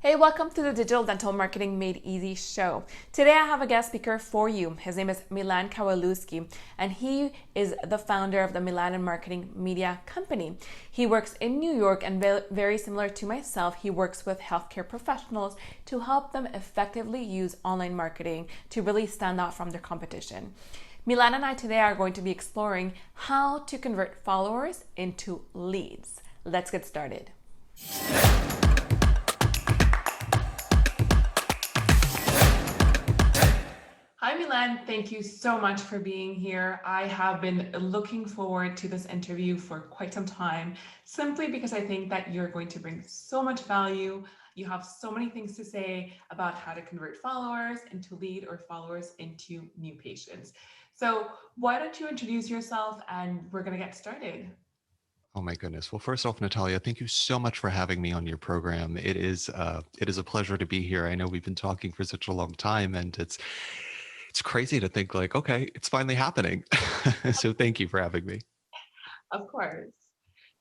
Hey, welcome to the Digital Dental Marketing Made Easy show. Today I have a guest speaker for you. His name is Milan Kowalewski, and he is the founder of the Milan Marketing Media Company. He works in New York, and very similar to myself, he works with healthcare professionals to help them effectively use online marketing to really stand out from their competition. Milan and I today are going to be exploring how to convert followers into leads. Let's get started. Hi, Milan. Thank you so much for being here. I have been looking forward to this interview for quite some time, simply because I think that you're going to bring so much value. You have so many things to say about how to convert followers into lead or followers into new patients. So why don't you introduce yourself and we're going to get started. Oh my goodness. Well, first off, Natalia, thank you so much for having me on your program. It is a pleasure to be here. I know we've been talking for such a long time, and it's crazy to think like, okay, it's finally happening. So thank you for having me. Of course.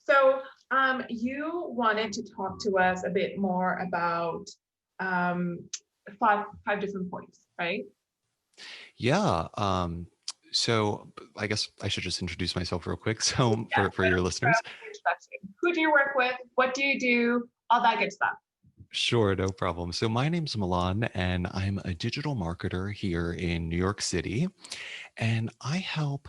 So you wanted to talk to us a bit more about um, five different points, right? Yeah. So I guess I should just introduce myself real quick. So for your listeners, Introduction. Who do you work with? What do you do? All that good stuff. sure, no problem. So my name's Milan, and I'm a digital marketer here in New York City. And I help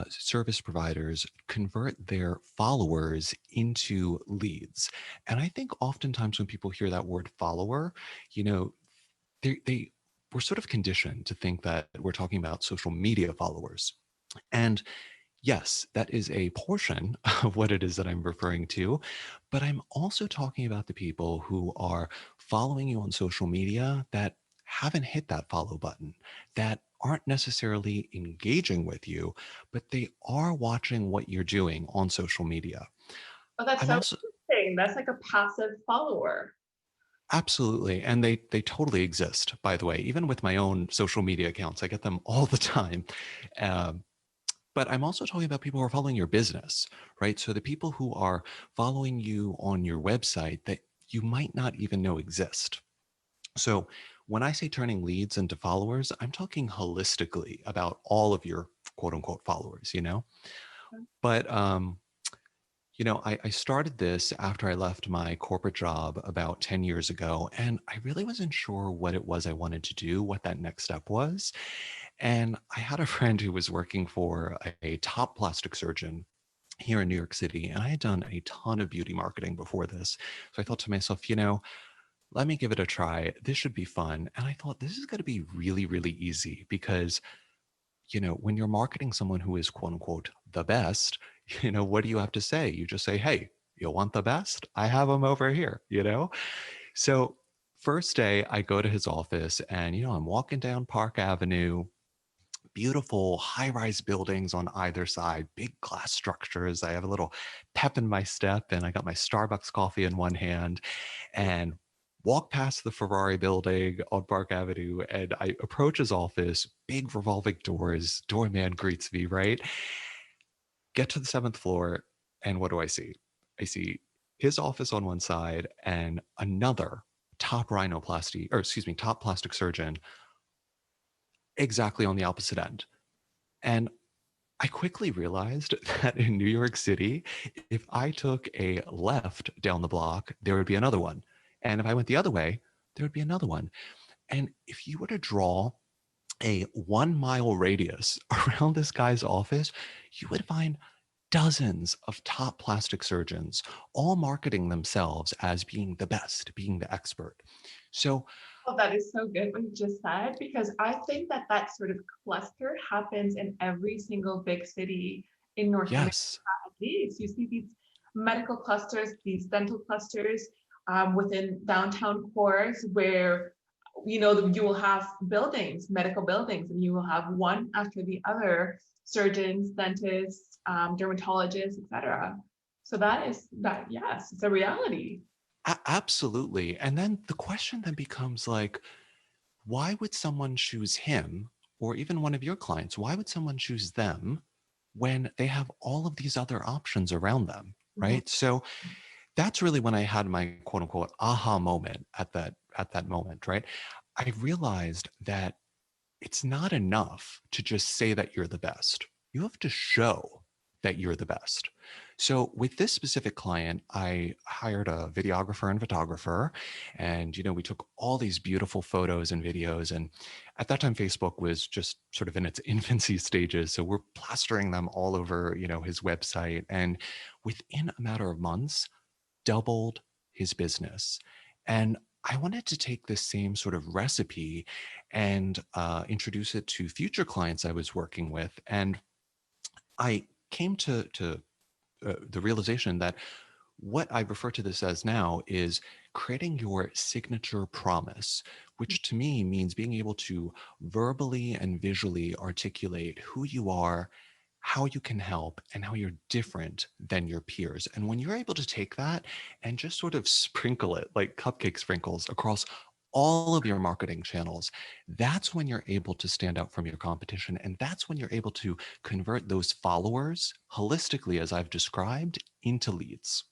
service providers convert their followers into leads. And I think oftentimes when people hear that word follower, you know, they we're sort of conditioned to think that we're talking about social media followers. And yes, that is a portion of what it is that I'm referring to. But I'm also talking about the people who are following you on social media that haven't hit that follow button, that aren't necessarily engaging with you, but they are watching what you're doing on social media. Oh, that's I'm so also interesting. That's like a passive follower. absolutely, and they totally exist, by the way. Even with my own social media accounts, I get them all the time. Um, But I'm also talking about people who are following your business, right? So the people who are following you on your website that you might not even know exist. So when I say turning leads into followers, I'm talking holistically about all of your quote unquote followers, you know? But I started this after I left my corporate job about 10 years ago, and I really wasn't sure what it was I wanted to do, what that next step was. And I had a friend who was working for a top plastic surgeon here in New York City, and I had done a ton of beauty marketing before this. So I thought to myself, let me give it a try. This should be fun. And I thought this is going to be really, really easy because, when you're marketing someone who is quote unquote the best, what do you have to say? You just say, hey, you want the best? I have them over here. So first day I go to his office and, I'm walking down Park Avenue, beautiful high-rise buildings on either side, big glass structures. I have a little pep in my step, and I got my Starbucks coffee in one hand and walk past the Ferrari building on Park Avenue, and I approach his office, big revolving doors, doorman greets me, right? Get to the seventh floor, and what do I see? I see his office on one side and another top plastic surgeon exactly on the opposite end. And I quickly realized that in New York City, if I took a left down the block, there would be another one. And if I went the other way, there would be another one. And if you were to draw a 1 mile radius around this guy's office, you would find dozens of top plastic surgeons all marketing themselves as being the best, being the expert. So, Oh, that is so good what you just said, because I think that that sort of cluster happens in every single big city in North America. yes, At least you see these medical clusters, these dental clusters within downtown cores where you will have buildings, medical buildings, and you will have one after the other, surgeons, dentists, dermatologists, etc. So that, yes, it's a reality. absolutely. And then the question then becomes like, why would someone choose him or even one of your clients? Why would someone choose them when they have all of these other options around them? Mhm. Right. So that's really when I had my quote unquote aha moment at that moment, right? I realized that it's not enough to just say that you're the best. You have to show that you're the best. So with this specific client, I hired a videographer and photographer, and we took all these beautiful photos and videos. And at that time, Facebook was just sort of in its infancy stages, so we're plastering them all over his website. And within a matter of months, doubled his business. And I wanted to take this same sort of recipe and introduce it to future clients I was working with. And I came to the realization that what I refer to this as now is creating your signature promise, which to me means being able to verbally and visually articulate who you are, how you can help, and how you're different than your peers. And when you're able to take that and just sort of sprinkle it like cupcake sprinkles across all of your marketing channels, that's when you're able to stand out from your competition. And that's when you're able to convert those followers holistically, as I've described, into leads.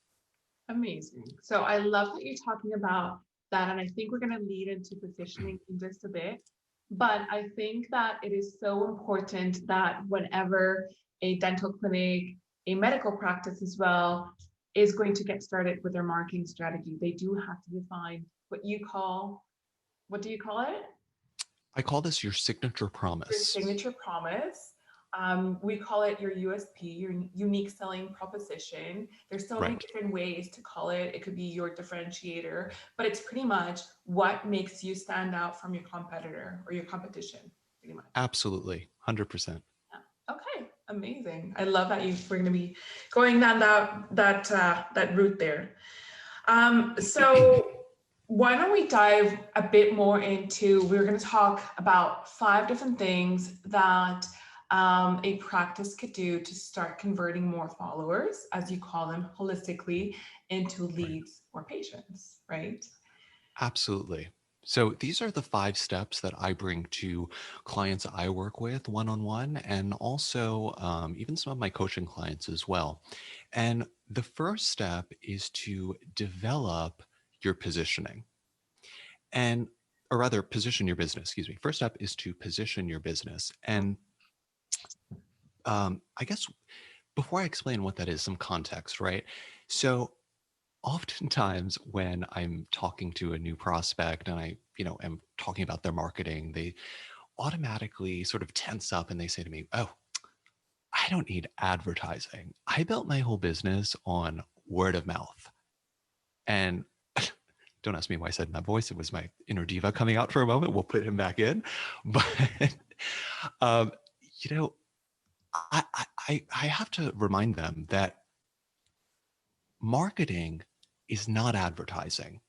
Amazing. So I love that you're talking about that. And I think we're going to lead into positioning in just a bit. But I think that it is so important that whenever a dental clinic, a medical practice as well, is going to get started with their marketing strategy, they do have to define what do you call it? I call this your signature Your promise. signature promise. We call it your USP, your unique selling proposition. There's so many Right. different ways to call it. It could be your differentiator, but it's pretty much what makes you stand out from your competitor or your competition, pretty much. Absolutely. 100%. Yeah. Okay, amazing. I love that we're going to be going down that route there. So why don't we dive a bit more into, we're going to talk about 5 different things that a practice could do to start converting more followers, as you call them, holistically into Right. leads or patients, right? Absolutely. So these are the 5 steps that I bring to clients I work with one on one, and also even some of my coaching clients as well. And the first step is to develop your positioning, and or rather position your business. Excuse me. First step is to position your business. And I guess before I explain what that is, some context, right? So oftentimes when I'm talking to a new prospect and I am talking about their marketing, they automatically sort of tense up and they say to me, "Oh, I don't need advertising. I built my whole business on word of mouth." And don't ask me why I said in that voice. It was my inner diva coming out for a moment. We'll put him back in. But um, you know, I have to remind them that marketing is not advertising.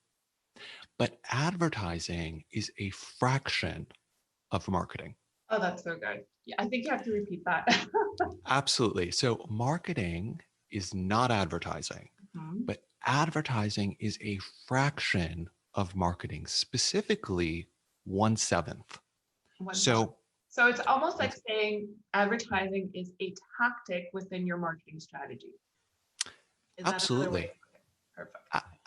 But advertising is a fraction of marketing. Oh, that's so good. Yeah, I think you have to repeat that. Absolutely. So marketing is not advertising, Mhm. but advertising is a fraction of marketing, specifically 1/7. One second. So So it's almost like once- saying advertising is a tactic within your marketing strategy. Is that another way? absolutely. Okay, perfect.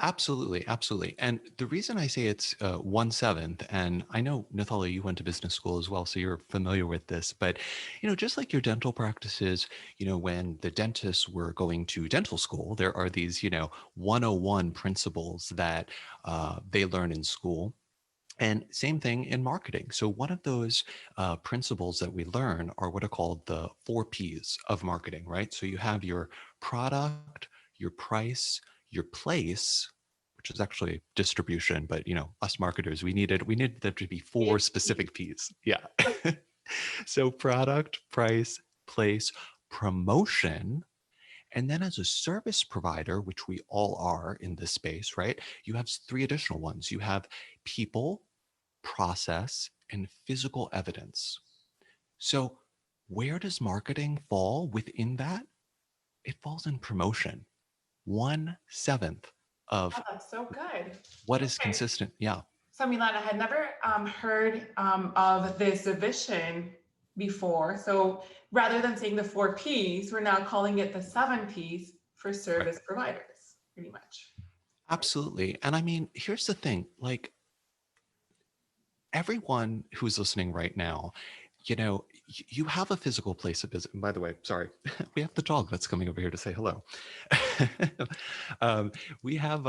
Absolutely, absolutely. And the reason I say it's 1/7, and I know Nathalia, you went to business school as well, so you're familiar with this. But just like your dental practices, when the dentists were going to dental school, there are these 101 principles that they learn in school. And same thing in marketing. So one of those principles that we learn are what are called the 4 Ps of marketing, right? So you have your product, your price, your place, which is actually distribution, but us marketers, we needed there to be 4 specific Ps. Yeah. So product, price, place, promotion. And then as a service provider, which we all are in this space, right? You have 3 additional ones. You have people, process, and physical evidence. So, where does marketing fall within that? It falls in promotion. 1/7 Oh, of that's so good. what is Okay. consistent. Yeah, So Milan, I had never heard of this division before. So rather than saying the 4 Ps, we're now calling it the 7 Ps for right. service providers, pretty much. Absolutely. And I mean, here's the thing, like everyone who's listening right now, you have a physical place of business. And by the way, sorry, we have the dog that's coming over here to say hello. um, we have,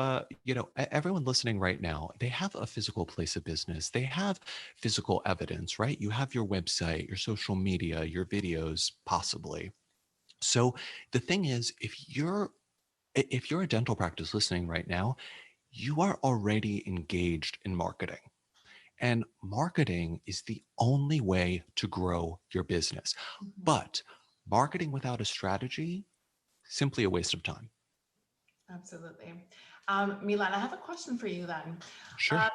everyone listening right now, they have a physical place of business. They have physical evidence, right? You have your website, your social media, your videos, possibly. So the thing is, if you're a dental practice listening right now, you are already engaged in marketing. And marketing is the only way to grow your business. Mhm. But marketing without a strategy, simply a waste of time. Absolutely. Milan, I have a question for you then. Sure. Um,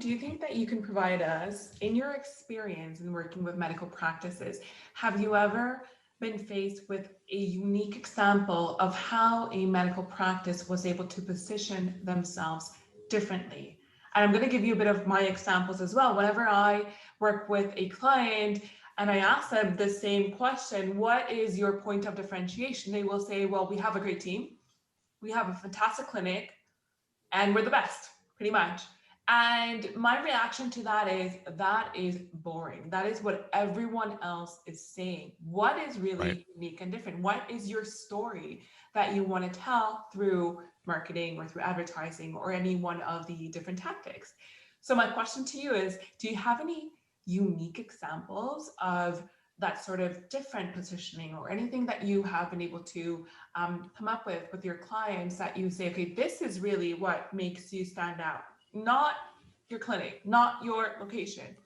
do you think that you can provide us, in your experience in working with medical practices, have you ever been faced with a unique example of how a medical practice was able to position themselves differently? And I'm going to give you a bit of my examples as well. Whenever I work with a client and I ask them the same question, what is your point of differentiation? They will say, well, we have a great team, we have a fantastic clinic, and we're the best, pretty much. And my reaction to that is boring. That is what everyone else is saying. What is Right. really unique and different? What is your story that you want to tell through marketing or through advertising or any one of the different tactics? So my question to you is, do you have any unique examples of that sort of different positioning or anything that you have been able to come up with your clients that you say, okay, this is really what makes you stand out, not your clinic, not your location.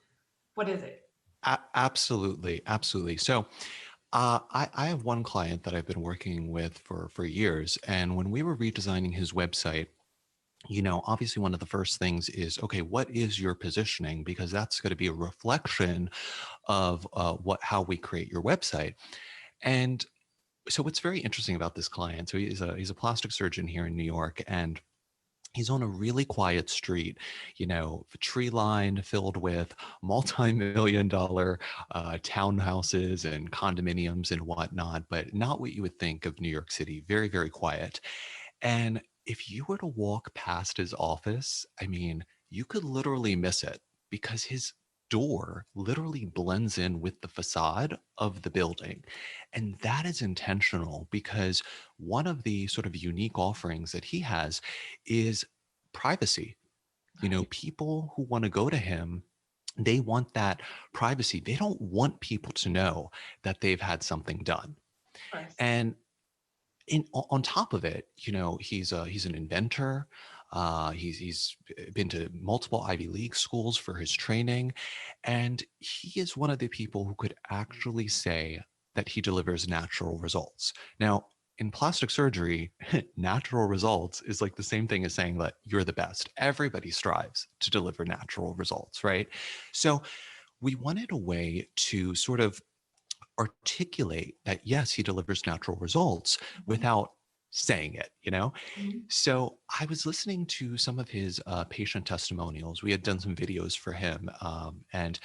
What is it? Absolutely. Absolutely. So I have one client that I've been working with for years. And when we were redesigning his website, obviously one of the first things is, okay, what is your positioning? Because that's going to be a reflection of how we create your website. And so what's very interesting about this client, so he's a plastic surgeon here in New York, and he's on a really quiet street, tree line filled with multi-million dollar townhouses and condominiums and whatnot, but not what you would think of New York City. Very, very quiet. And if you were to walk past his office, I mean, you could literally miss it because his door literally blends in with the facade of the building. And that is intentional because one of the sort of unique offerings that he has is privacy. Right. People who want to go to him, they want that privacy. They don't want people to know that they've had something done. Of course. And on top of it, he's an inventor. He's been to multiple Ivy League schools for his training, and he is one of the people who could actually say that he delivers natural results. Now, in plastic surgery, natural results is like the same thing as saying that you're the best. Everybody strives to deliver natural results, right? So we wanted a way to sort of articulate that yes, he delivers natural results Mhm. without saying it. Mhm. So I was listening to some of his patient testimonials. We had done some videos for him, and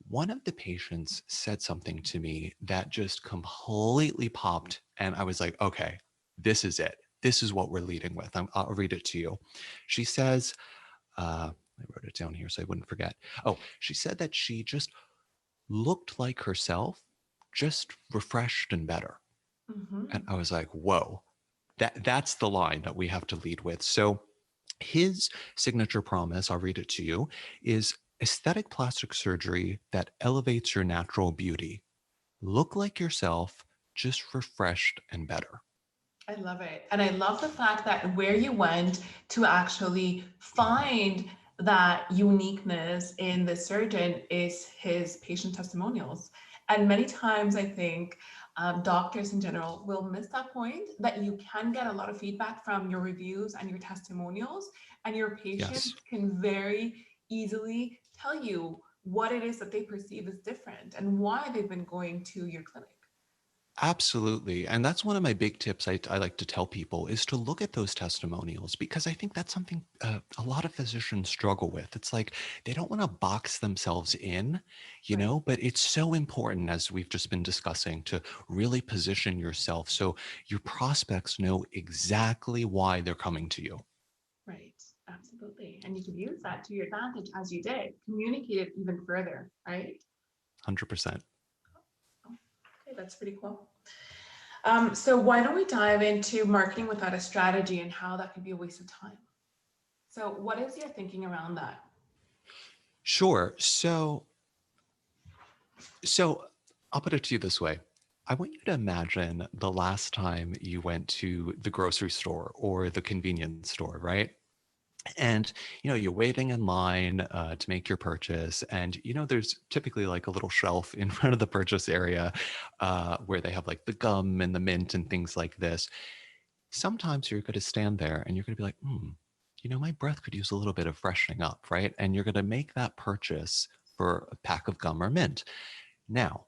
one of the patients said something to me that just completely popped, and I was like, okay, this is it. This is what we're leading with. I'll read it to you. She says, I wrote it down here so I wouldn't forget. Oh, she said that she just looked like herself, just refreshed and better. And Mhm. I was like, whoa, that's the line that we have to lead with. So his signature promise, I'll read it to you, is aesthetic plastic surgery that elevates your natural beauty. Look like yourself, just refreshed and better. I love it. And I love the fact that where you went to actually find that uniqueness in the surgeon is his patient testimonials. And many times I think doctors in general will miss that point that you can get a lot of feedback from your reviews and your testimonials, and your Yes. patients can very easily tell you what it is that they perceive as different and why they've been going to your clinic. Absolutely. And that's one of my big tips I like to tell people is to look at those testimonials because I think that's something a lot of physicians struggle with. It's like they don't want to box themselves in, Right. but it's so important, as we've just been discussing, to really position yourself so your prospects know exactly why they're coming to you. Right. Absolutely. And you can use that to your advantage as you did. Communicate it even further, right? 100%. Okay, that's pretty cool. So why don't we dive into marketing without a strategy and how that can be a waste of time? So what is your thinking around that? Sure. So I'll put it to you this way. I want you to imagine the last time you went to the grocery store or the convenience store, right? And you're waiting in line to make your purchase, and there's typically like a little shelf in front of the purchase area where they have like the gum and the mint and things like this. Sometimes you're going to stand there and you're going to be like, my breath could use a little bit of freshening up, right? And you're going to make that purchase for a pack of gum or mint. Now,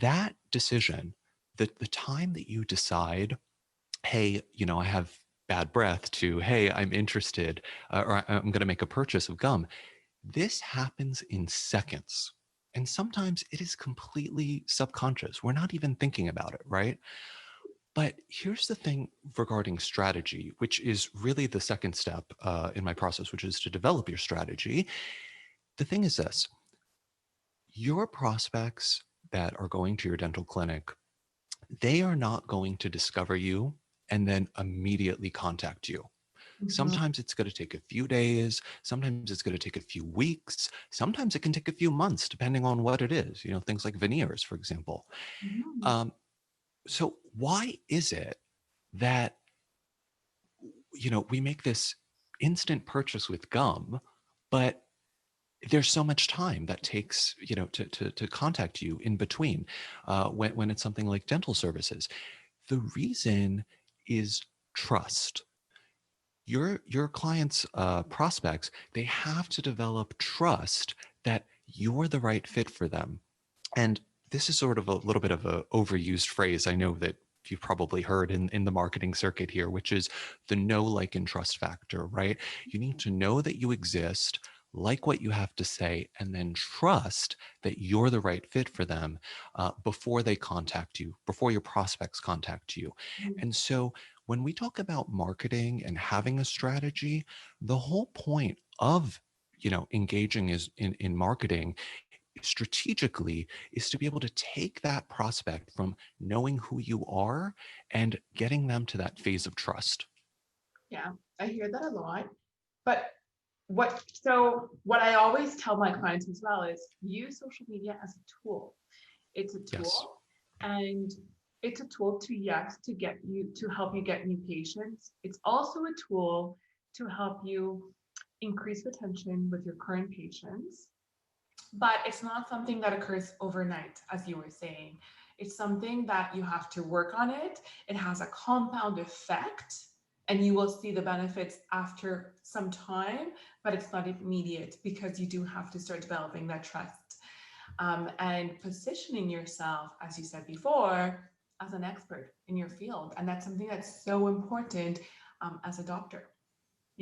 that decision, the time that you decide, hey, I have bad breath, to, hey, I'm interested, or I'm going to make a purchase of gum, this happens in seconds. And sometimes it is completely subconscious. We're not even thinking about it, right? But here's the thing regarding strategy, which is really the second step in my process, which is to develop your strategy. The thing is this: your prospects that are going to your dental clinic, they are not going to discover you and then immediately contact you. Mhm. Sometimes it's going to take a few days. Sometimes it's going to take a few weeks. Sometimes it can take a few months, depending on what it is, things like veneers, for example. Mhm. Um, so, why is it that, we make this instant purchase with gum, but there's so much time that takes, to contact you in between when it's something like dental services? The reason is trust. Your clients' prospects, they have to develop trust that you're the right fit for them. And this is sort of a little bit of a overused phrase, I know, that you've probably heard in the marketing circuit here, which is the know, like, and trust factor, right? You need to know that you exist, like what you have to say, and then trust that you're the right fit for them before they contact you, before your prospects contact you. And so when we talk about marketing and having a strategy, the whole point of engaging is in marketing strategically is to be able to take that prospect from knowing who you are and getting them to that phase of trust. Yeah, I hear that a lot. But what I always tell my clients as well is use social media as a tool. It's a Yes, tool, and it's a tool to, yes, to help you get new patients. It's also a tool to help you increase retention with your current patients. But it's not something that occurs overnight, as you were saying. It's something that you have to work on it. It has a compound effect, and you will see the benefits after some time, but it's not immediate because you do have to start developing that trust and positioning yourself, as you said before, as an expert in your field. And that's something that's so important as a doctor.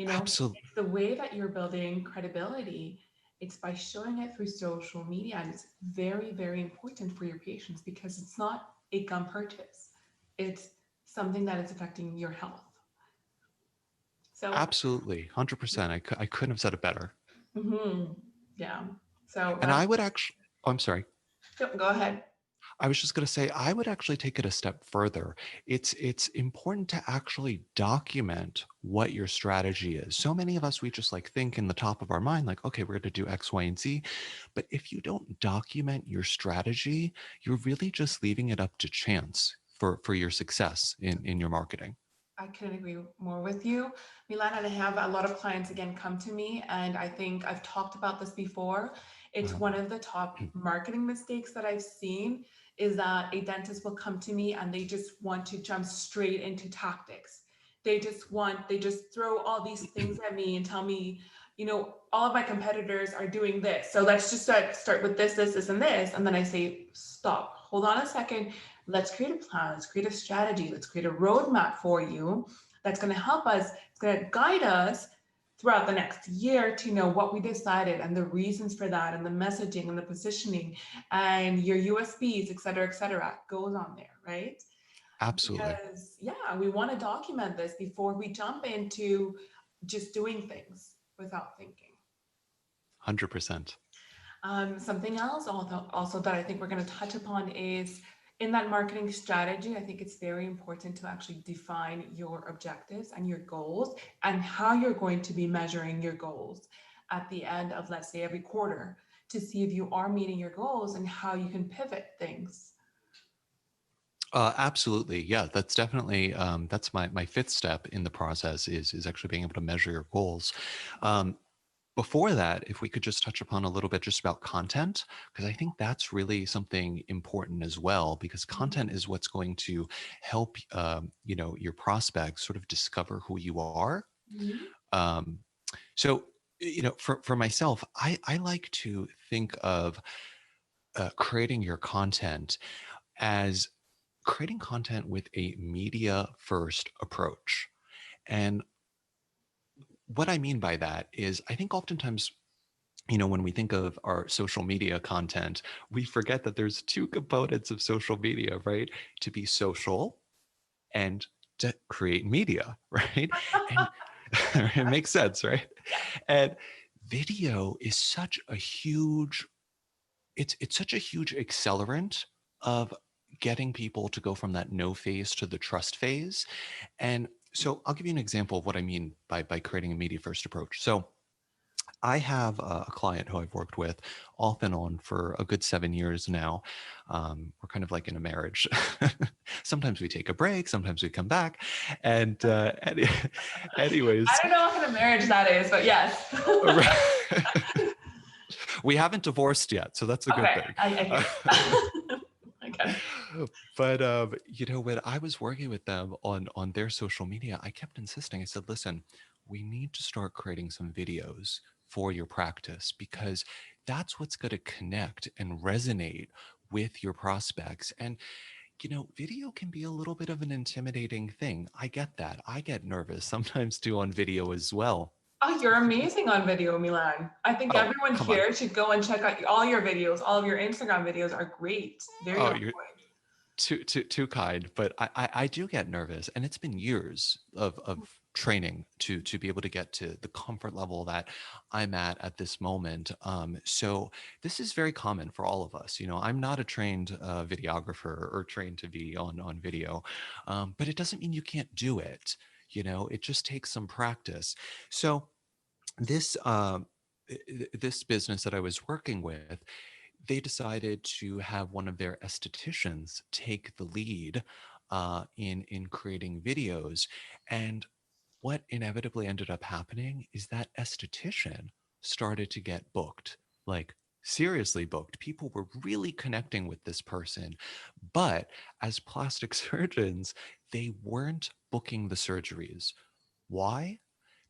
absolutely. It's the way that you're building credibility. It's by showing it through social media. And it's very, very important for your patients because it's not a gum purchase, it's something that is affecting your health. So, Absolutely, 100%. I couldn't have said it better. mhm, yeah. So, And I would actually, oh, I'm sorry. go ahead. I was just going to say, I would actually take it a step further. It's important to actually document what your strategy is. So many of us, we just like think in the top of our mind, like, okay, we're going to do X, Y, and Z. But if you don't document your strategy, you're really just leaving it up to chance for your success in your marketing. I couldn't agree more with you, Milan. And I have a lot of clients again come to me, and I think I've talked about this before. It's Uh, one of the top marketing mistakes that I've seen is that a dentist will come to me and they just want to jump straight into tactics. They just throw all these things at me and tell me, all of my competitors are doing this. So let's just start with this, and this. And then I say, stop, hold on a second. Let's create a plan, let's create a strategy, let's create a roadmap for you that's going to help us, it's going to guide us throughout the next year to know what we decided and the reasons for that and the messaging and the positioning and your USBs, et cetera, goes on there, right? Absolutely. Because yeah, we want to document this before we jump into just doing things without thinking. 100%. Something else also that I think we're going to touch upon is in that marketing strategy, I think it's very important to actually define your objectives and your goals and how you're going to be measuring your goals at the end of, let's say, every quarter to see if you are meeting your goals and how you can pivot things. Absolutely. Yeah, that's definitely that's my fifth step in the process is actually being able to measure your goals. Um, Before that, if we could just touch upon a little bit just about content, because I think that's really something important as well, because content is what's going to help your prospects sort of discover who you are. Mhm. Um, so for myself, I like to think of creating your content as creating content with a media first approach. And what I mean by that is I think oftentimes, when we think of our social media content, we forget that there's two components of social media, right? To be social and to create media, right? And it makes sense, right? And video is such a huge, it's such a huge accelerant of getting people to go from that no phase to the trust phase. And so I'll give you an example of what I mean by creating a media first approach. So I have a client who I've worked with off and on for a good 7 years now. We're kind of like in a marriage. Sometimes we take a break, sometimes we come back. And I anyways, don't know what kind of marriage that is, but yes. we haven't divorced yet, so that's a good Okay, thing. I get it. I get it. But when I was working with them on their social media, I kept insisting. I said, "Listen, we need to start creating some videos for your practice because that's what's going to connect and resonate with your prospects." And video can be a little bit of an intimidating thing. I get that. I get nervous sometimes too on video as well. Oh, you're amazing on video, Milan. I think Oh, everyone come on. here should go and check out all your videos. All of your Instagram videos are great. Very Oh, on you're point. too kind, but I do get nervous, and it's been years of training to be able to get to the comfort level that I'm at this moment. So this is very common for all of us. I'm not a trained videographer or trained to be on video, but it doesn't mean you can't do it. It just takes some practice. So this this business that I was working with, they decided to have one of their estheticians take the lead in creating videos. And what inevitably ended up happening is that esthetician started to get booked, like seriously booked. People were really connecting with this person. But as plastic surgeons, they weren't booking the surgeries. Why?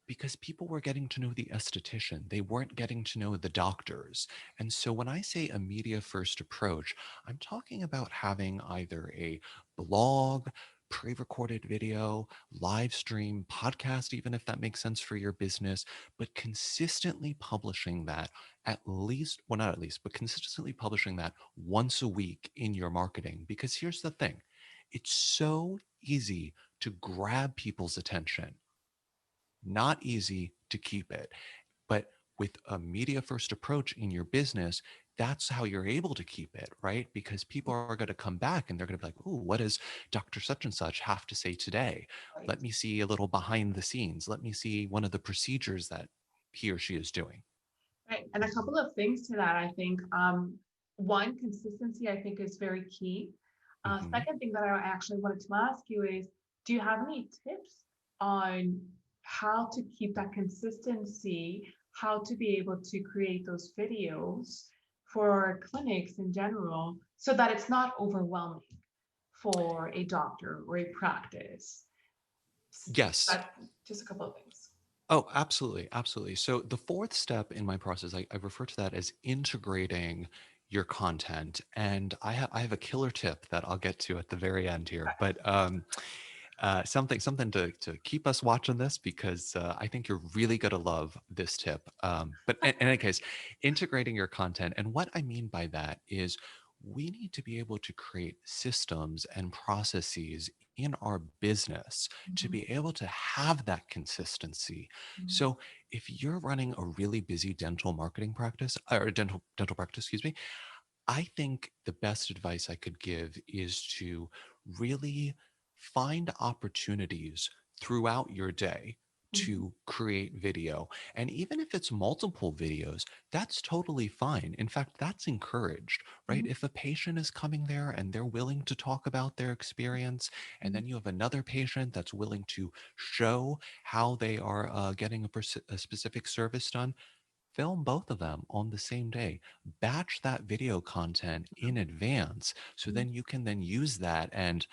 Because people were getting to know the esthetician. They weren't getting to know the doctors. And so when I say a media first approach, I'm talking about having either a blog, pre recorded video, live stream, podcast, even if that makes sense for your business, but consistently publishing that at least, well, not at least, but consistently publishing that once a week in your marketing. Because here's the thing, it's so easy to grab people's attention, not easy to keep it. But with a media first approach in your business, that's how you're able to keep it, right? Because people are going to come back and they're going to be like, "Oh, what does Dr. Such and Such have to say today? Right. Let me see a little behind the scenes. Let me see one of the procedures that he or she is doing." Right. And a couple of things to that, I think. One, consistency, I think, is very key. Hmm. Second thing that I actually wanted to ask you is, do you have any tips on how to keep that consistency, how to be able to create those videos for clinics in general so that it's not overwhelming for a doctor or a practice? Yes. That just a couple of things. Oh, absolutely. Absolutely. So the fourth step in my process, I refer to that as integrating your content. And I have a killer tip that I'll get to at the very end here, but something to keep us watching this, because I think you're really going to love this tip. But in any case, integrating your content. And what I mean by that is we need to be able to create systems and processes in our business to Mhm. be able to have that consistency. Mhm. So if you're running a really busy dental marketing practice, or dental practice, excuse me, I think the best advice I could give is to really find opportunities throughout your day Mhm. to create video. And even if it's multiple videos, that's totally fine. In fact, that's encouraged, right? Mhm. If a patient is coming there and they're willing to talk about their experience, and Mhm. then you have another patient that's willing to show how they are getting a specific service done, film both of them on the same day. Batch that video content in advance, so Mhm. then you can then use that and,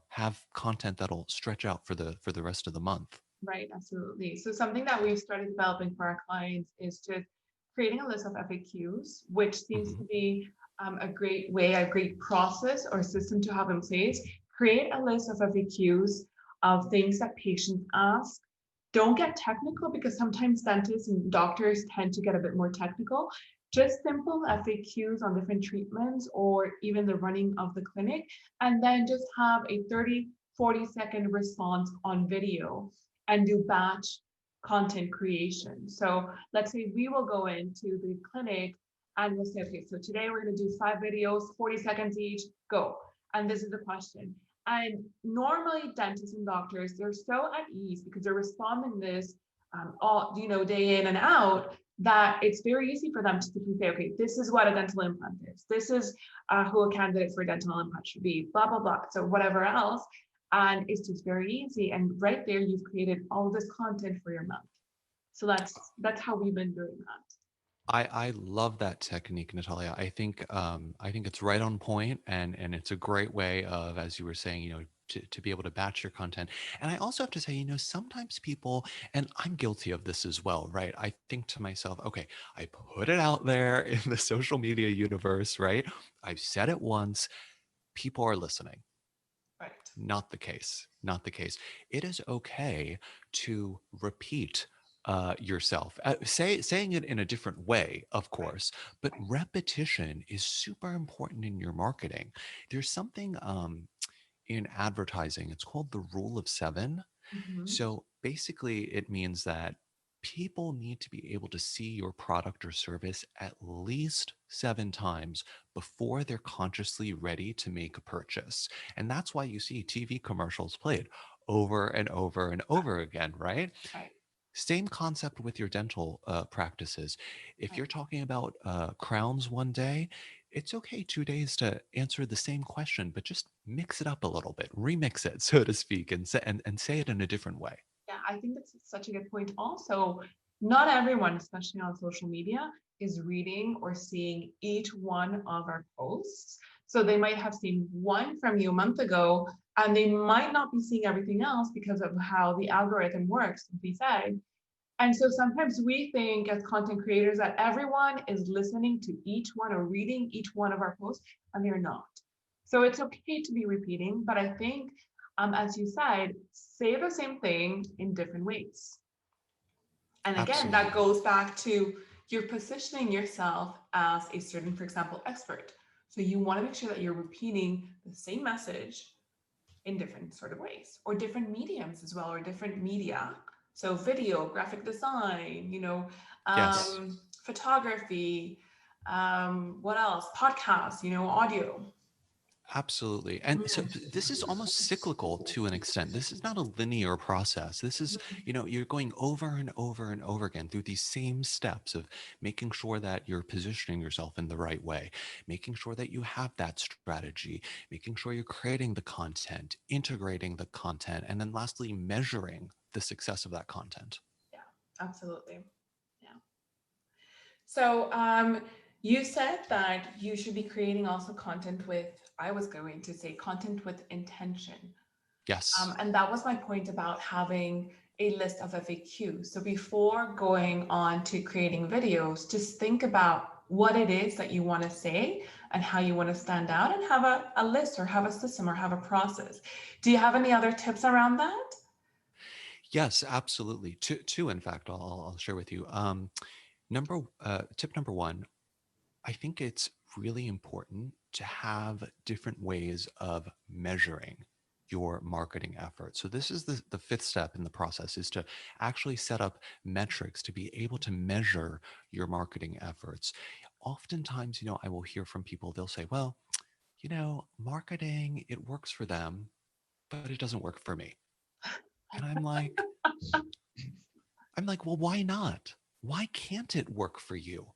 have content that'll stretch out for the rest of the month. Right, absolutely. So something that we've started developing for our clients is just creating a list of FAQs, which seems Hmm. to be a great way, a great process or system to have in place. Create a list of FAQs of things that patients ask. Don't get technical because sometimes dentists and doctors tend to get a bit more technical. Just simple FAQs on different treatments or even the running of the clinic, and then just have a 30, 40-second response on video and do batch content creation. So let's say we will go into the clinic and we'll say, okay, so today we're going to do 5 videos, 40 seconds each, go. And this is the question. And normally dentists and doctors, they're so at ease because they're responding this all, day in and out, that it's very easy for them to simply say, okay, this is what a dental implant is. This is who a candidate for a dental implant should be, blah, blah, blah. So whatever else. And it's just very easy. And right there, you've created all this content for your month. So that's how we've been doing that. I love that technique, Natalia. I think it's right on point, and it's a great way of, as you were saying, to be able to batch your content. And I also have to say, sometimes people, and I'm guilty of this as well, right? I think to myself, okay, I put it out there in the social media universe, right? I've said it once, people are listening. Right. Not the case. Not the case. It is okay to repeat yourself. Saying it in a different way, of Right. course, but Right. repetition is super important in your marketing. There's something in advertising. It's called the rule of seven. Mm-hmm. So basically, it means that people need to be able to see your product or service at least 7 times before they're consciously ready to make a purchase. And that's why you see TV commercials played over and over and over again, right? Right. Same concept with your dental practices. If Right. you're talking about crowns one day, it's okay 2 days to answer the same question, but just mix it up a little bit, remix it, so to speak, and say it in a different way. Yeah, I think that's such a good point. Also, not everyone, especially on social media, is reading or seeing each one of our posts. So they might have seen one from you a month ago, and they might not be seeing everything else because of how the algorithm works, as we said. And so sometimes we think as content creators that everyone is listening to each one or reading each one of our posts, and they're not. So it's okay to be repeating, but I think, as you said, say the same thing in different ways. And again, that Absolutely. goes back to you're positioning yourself as a certain, for example, expert. So you want to make sure that you're repeating the same message in different sort of ways or different mediums as well or different media. So video, graphic design, Yes. photography, what else? Podcasts, audio. Absolutely. And so Mm. this is almost cyclical to an extent. This is not a linear process. This is, you're going over and over and over again through these same steps of making sure that you're positioning yourself in the right way, making sure that you have that strategy, making sure you're creating the content, integrating the content, and then lastly, measuring the success of that content. Yeah, absolutely. Yeah. So you said that you should be creating also content with, I was going to say content with intention. Yes. And that was my point about having a list of FAQs. So before going on to creating videos, just think about what it is that you want to say and how you want to stand out, and have a list or have a system or have a process. Do you have any other tips around that? Yes, absolutely. Two, in fact, I'll share with you. Tip number one, I think it's really important to have different ways of measuring your marketing efforts. So this is the fifth step in the process, is to actually set up metrics to be able to measure your marketing efforts. Oftentimes, I will hear from people, they'll say, well, marketing, it works for them, but it doesn't work for me. And I'm like, well, why not? Why can't it work for you?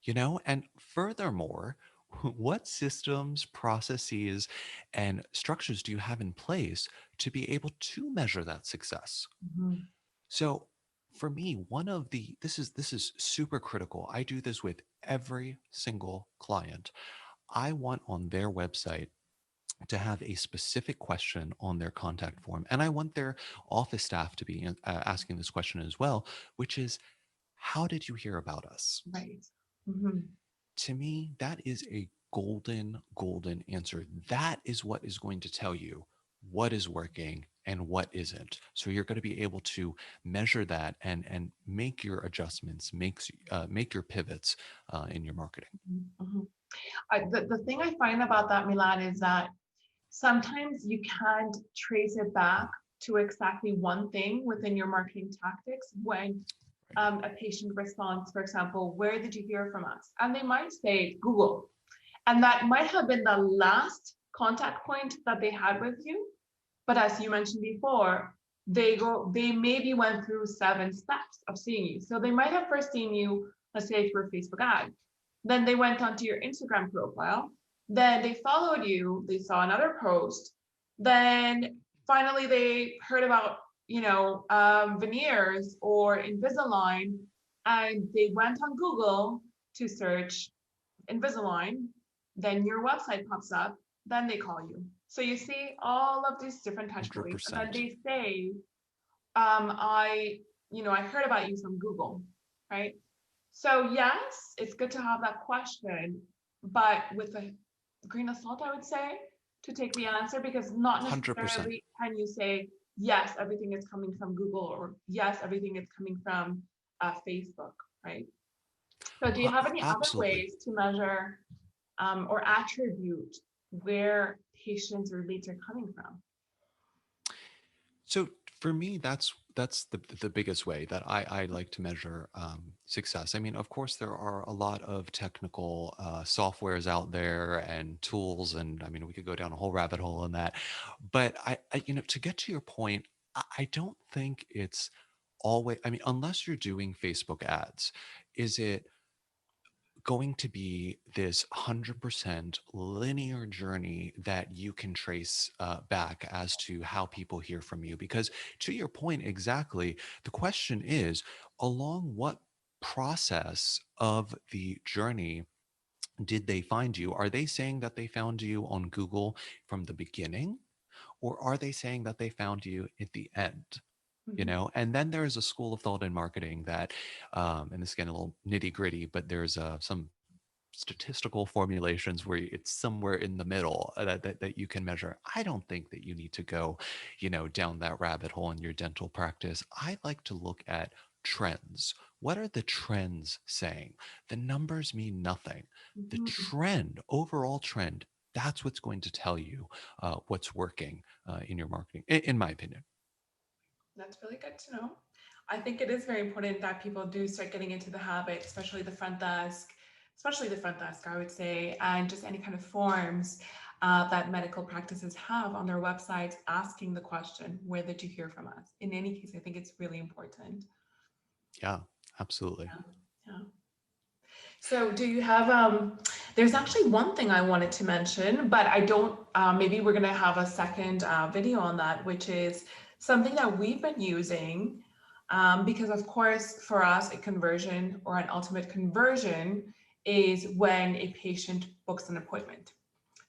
And furthermore, what systems, processes, and structures do you have in place to be able to measure that success? Mhm. So for me, this is super critical. I do this with every single client. I want on their website to have a specific question on their contact form. And I want their office staff to be asking this question as well, which is, how did you hear about us? Right. Mhm. To me, that is a golden answer. That is what is going to tell you what is working and what isn't. So you're going to be able to measure that and make your adjustments, make your pivots in your marketing. Mhm. The thing I find about that, Milan, is that sometimes you can't trace it back to exactly one thing within your marketing tactics when a patient responds, for example, where did you hear from us? And they might say Google. And that might have been the last contact point that they had with you. But as you mentioned before, they maybe went through 7 steps of seeing you. So they might have first seen you, let's say through a Facebook ad. Then they went onto your Instagram profile. Then they followed you, they saw another post. Then finally they heard about, veneers or Invisalign, and they went on Google to search Invisalign. Then your website pops up, then they call you. So you see all of these different touch points, and then 100%. they say, I heard about you from Google, right? So yes, it's good to have that question, but with a grain of salt, I would say, to take the answer, because not 100%. necessarily can you say, yes, everything is coming from Google, or yes, everything is coming from Facebook, right? So do you have any other Absolutely. ways to measure or attribute where patients or leads are coming from? So for me, that's the biggest way that I like to measure success. I mean, of course, there are a lot of technical softwares out there and tools, and I mean, we could go down a whole rabbit hole on that. But to get to your point, I don't think it's always. I mean, unless you're doing Facebook ads, is it going to be this 100% linear journey that you can trace back as to how people hear from you? Because to your point exactly, the question is, along what process of the journey did they find you? Are they saying that they found you on Google from the beginning, or are they saying that they found you at the end? Mhm. And then there's a school of thought in marketing that and this is getting a little nitty gritty, but there's some statistical formulations where it's somewhere in the middle that you can measure. I don't think that you need to go, down that rabbit hole in your dental practice. I like to look at trends. What are the trends saying? The numbers mean nothing. The Mhm. trend, overall trend, that's what's going to tell you what's working in your marketing, in my opinion. That's really good to know. I think it is very important that people do start getting into the habit, especially the front desk, I would say, and just any kind of forms that medical practices have on their websites asking the question, where did you hear from us? In any case, I think it's really important. Yeah, absolutely. Yeah. Yeah. So do you have, there's actually one thing I wanted to mention, but I don't, maybe we're going to have a second video on that, which is something that we've been using, because of course, for us, a conversion or an ultimate conversion is when a patient books an appointment.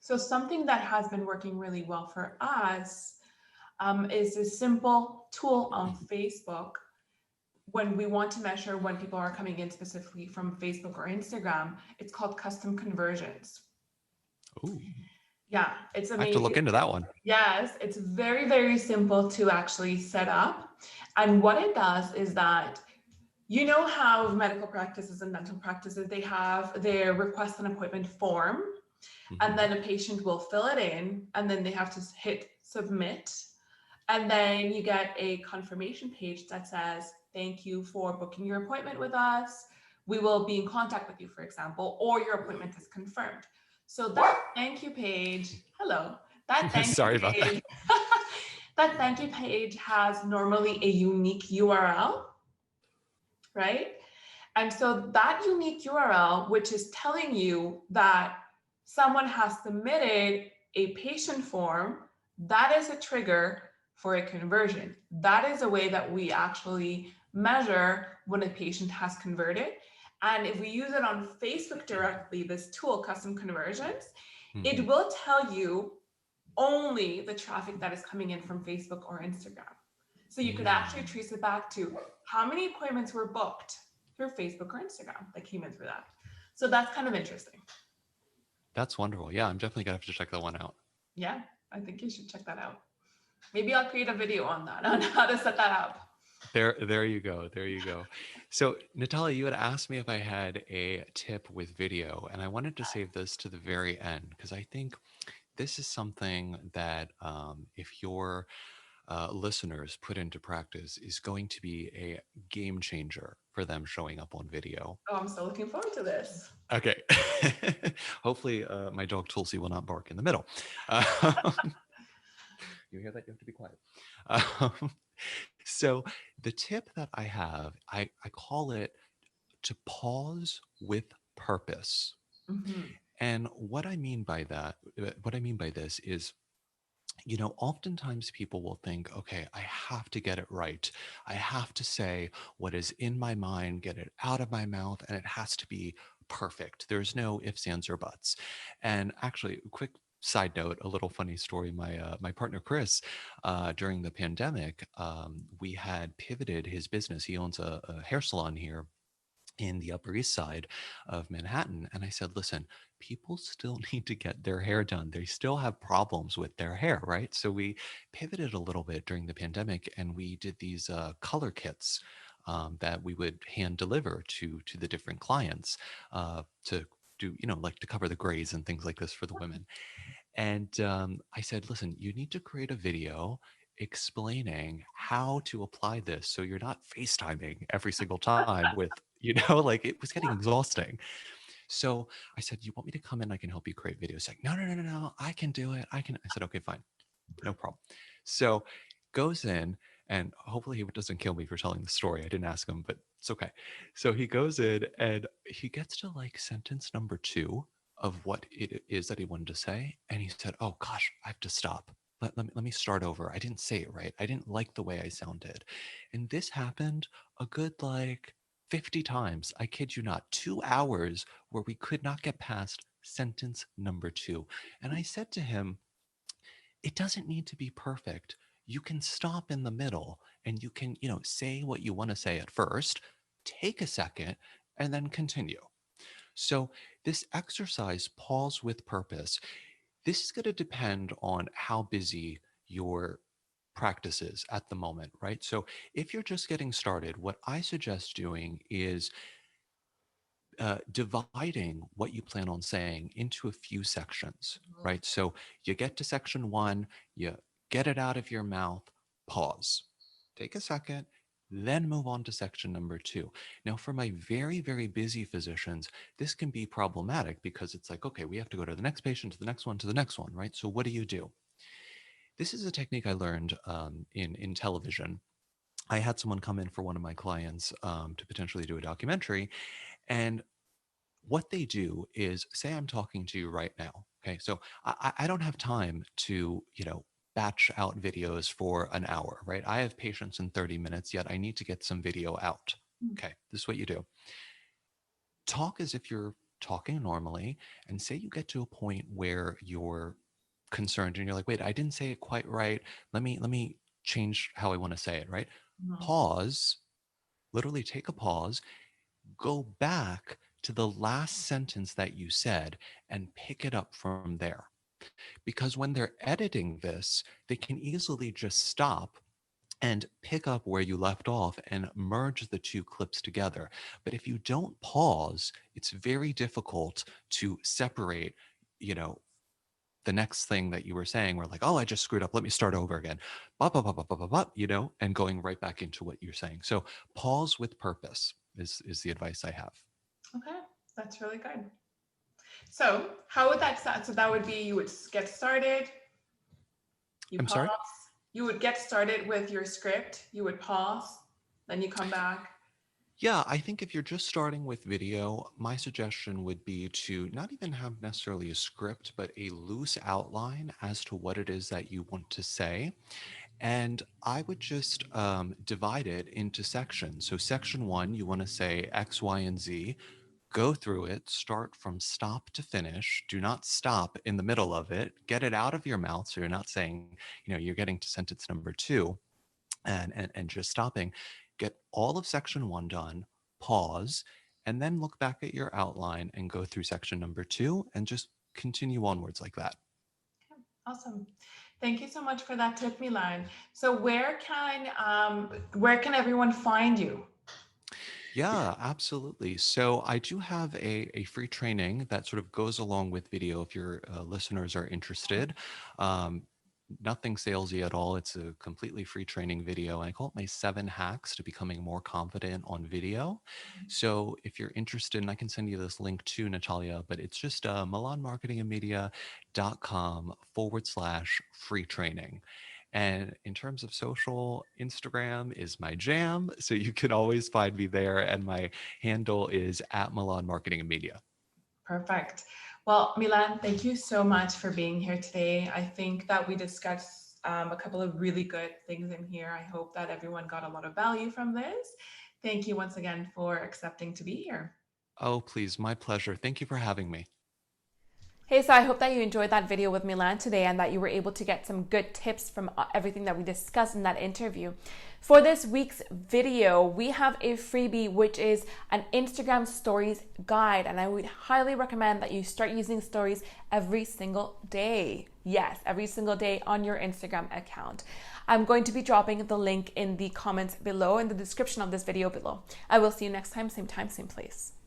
So something that has been working really well for us is a simple tool on Facebook when we want to measure when people are coming in specifically from Facebook or Instagram, it's called custom conversions. Ooh, Yeah, it's I have to amazing. look into that one. Yes, it's very, very simple to actually set up. And what it does is that, you know how medical practices and dental practices, they have their request an appointment form, and then a patient will fill it in, and then they have to hit submit. And then you get a confirmation page that says, thank you for booking your appointment with us. We will be in contact with you, for example, or your appointment is confirmed. So that thank you page, hello, that thank you Sorry about that. page, that thank you page has normally a unique URL, right? And so that unique URL, which is telling you that someone has submitted a patient form, that is a trigger for a conversion. That is a way that we actually measure when a patient has converted. And if we use it on Facebook directly, this tool, custom conversions, it will tell you only the traffic that is coming in from Facebook or Instagram. So you could actually trace it back to how many appointments were booked through Facebook or Instagram that came in through that. So that's kind of interesting. That's wonderful. Yeah, I'm definitely gonna have to check that one out. Yeah, I think you should check that out. Maybe I'll create a video on that, on how to set that up. There you go. There you go. So, Natalia, you had asked me if I had a tip with video, and I wanted to save this to the very end because I think this is something that if your listeners put into practice is going to be a game changer for them showing up on video. Oh, I'm so looking forward to this. Okay. Hopefully, my dog Tulsi will not bark in the middle. You hear that? You have to be quiet. Um, so, the tip that I have, I call it to pause with purpose. Mm-hmm. And what I mean by that, what I mean by this is, you know, oftentimes people will think, okay, I have to get it right. I have to say what is in my mind, get it out of my mouth, and it has to be perfect. There's no ifs, ands, or buts. And actually, quick side note, a little funny story. My partner Chris, during the pandemic, we had pivoted his business. He owns a hair salon here in the Upper East Side of Manhattan. And I said, listen, people still need to get their hair done. They still have problems with their hair, right? So we pivoted a little bit during the pandemic and we did these color kits that we would hand deliver to the different clients to do, you know, like to cover the grays and things like this for the women. And I said, listen, you need to create a video explaining how to apply this so you're not FaceTiming every single time with, you know, like it was getting exhausting. So I said, you want me to come in? I can help you create videos. He's like, no, no, no, no, no, I can do it. I can. I said, okay, fine. No problem. So goes in and hopefully he doesn't kill me for telling the story. I didn't ask him, but it's okay. So he goes in and he gets to like sentence number 2 of what it is that he wanted to say. And he said, oh gosh, I have to stop. Let me start over. I didn't say it right. I didn't like the way I sounded. And this happened a good like 50 times. I kid you not, 2 hours where we could not get past sentence number 2. And I said to him, it doesn't need to be perfect. You can stop in the middle and you can, you know, say what you want to say at first, take a second, and then continue. So, this exercise, pause with purpose, this is going to depend on how busy your practice is at the moment, right? So, if you're just getting started, what I suggest doing is dividing what you plan on saying into a few sections, right? So you get to section 1, you get it out of your mouth, pause, take a second, then move on to section number 2. Now, for my very, very busy physicians, this can be problematic because it's like, okay, we have to go to the next patient, to the next one, to the next one, right? So what do? This is a technique I learned in television. I had someone come in for one of my clients to potentially do a documentary, and what they do is say I'm talking to you right now. Okay. So I don't have time to, you know, batch out videos for an hour, right? I have patients in 30 minutes, yet I need to get some video out. Okay. This is what you do. Talk as if you're talking normally and say you get to a point where you're concerned and you're like, wait, I didn't say it quite right. Let me change how I want to say it, right? Mhm. Pause, Literally take a pause, go back to the last sentence that you said and pick it up from there. Because when they're editing this, they can easily just stop and pick up where you left off and merge the two clips together. But if you don't pause, it's very difficult to separate, you know, the next thing that you were saying. We're like, oh, I just screwed up. Let me start over again. Bop, bop, bop, bop, bop, bop, bop, you know, and going right back into what you're saying. So pause with purpose is the advice I have. Okay, that's really good. So how would that start? So that would be, you would get started, you I'm pause, sorry. you would get started with your script, you would pause, then you come back. Yeah, I think if you're just starting with video, my suggestion would be to not even have necessarily a script, but a loose outline as to what it is that you want to say. And I would just divide it into sections. So, section one, you want to say X, Y, and Z. Go through it, start from stop to finish. Do not stop in the middle of it. Get it out of your mouth. So, you're not saying, you're getting to sentence number two and just stopping. Get all of section one done, pause, and then look back at your outline and go through section number two and just continue onwards like that. Awesome. Thank you so much for that tip, Milan. So where can everyone find you? Yeah, absolutely. So I do have a free training that sort of goes along with video if your listeners are interested. Um, Nothing salesy at all. It's a completely free training video. I call it my 7 hacks to becoming more confident on video. So if you're interested, and I can send you this link too, Natalia, but it's just milanmarketingandmedia.com/free training. And in terms of social, Instagram is my jam. So you can always find me there. And my handle is at Milan Marketing and Media. Perfect. Well, Milan, thank you so much for being here today. I think that we discussed a couple of really good things in here. I hope that everyone got a lot of value from this. Thank you once again for accepting to be here. Oh, please. My pleasure. Thank you for having me. Hey, so I hope that you enjoyed that video with Milan today and that you were able to get some good tips from everything that we discussed in that interview. For this week's video, we have a freebie, which is an Instagram stories guide. And I would highly recommend that you start using stories every single day. Yes, every single day on your Instagram account. I'm going to be dropping the link in the comments below, in the description of this video below. I will see you next time, same place.